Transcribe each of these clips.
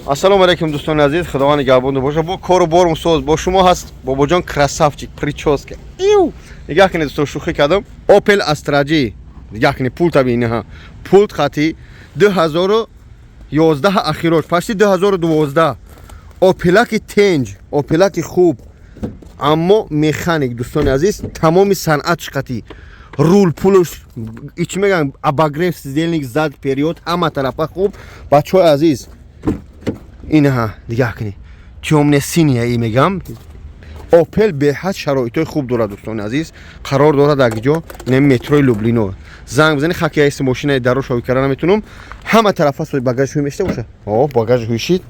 Ассалому алейкум, дӯстони азиз, худованд нигаҳбон боша. Бо кору борум соз бо шумо ҳаст Бобоҷон красавчик, прическа. Нигоҳ кунед дӯстон, шӯхӣ кардам. Opel Astra-G. Нигоҳ кунед, пулт абинаҳа. Пулт хати 2011 ахирот, почти 2012. Opel-аки тенҷ, Opel-аки хуб. Аммо механик, дӯстони азиз, тамоми санъат шикати. Рул пулуш, ич мегӯям обогрев сидельник зад период, ҳама тарафа хуб. Бачаҳои азиз, инаҳа, дигаҳ кунед. Тёмне синия и мегам. Opel беҳад шароитои хуб дорад, дӯстони азиз. Қарор дорад дар ҷо, ин метрои Люблино. Занг бизанед, хаки айси мошинаи даро шови карда наметунам. Ҳама тарафа сои багаж ҳуй мешта боша. Багаж ҳуйшид.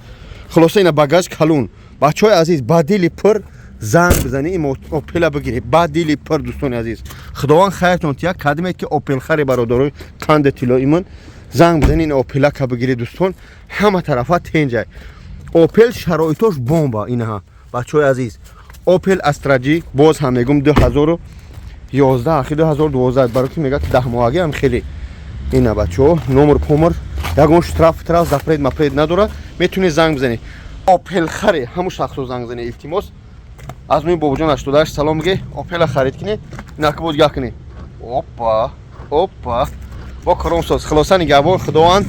Хулоса ина багаж калун. Бачаҳои азиз, ба дили пир занг бизанед, ин Opel бигиред. Ба дили пир, дӯстони азиз. Худованд хайртон тия кадмед ки Opel хари бародарои қанди тиллои ман. Занг бизанед, ин Opel ка бигиред, дӯстон. Ҳама тарафа тенҷай. Opel шароитош бомба инаҳа. Бачаҳои азиз, Opel Astra-G боз ҳам мегум 2011 ахи 2012 барои ки мегӯяд 10 моҳаги ҳам хеле ина бачаҳо номер помер ягон штраф запред мапред надорад. Метунед занг бизанед. Opel харе ҳамун шахсо занг бизанед, илтимос. аз нои Бобоҷон 88 салом бигӯед. Opel харид кунед. Инаки боз дигаҳ кунед. Опа. бо кором соз. Хулоса нигаҳбон худованд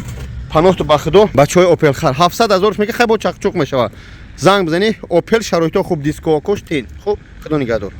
паноҳту ба худо. бачаҳои Opel хар 700,000 мега хай бо чақчуқ мешавад. Занг бизанед. Opel шароитҳо хуб, дискоакош тен. Хуб, худо нигаҳдор.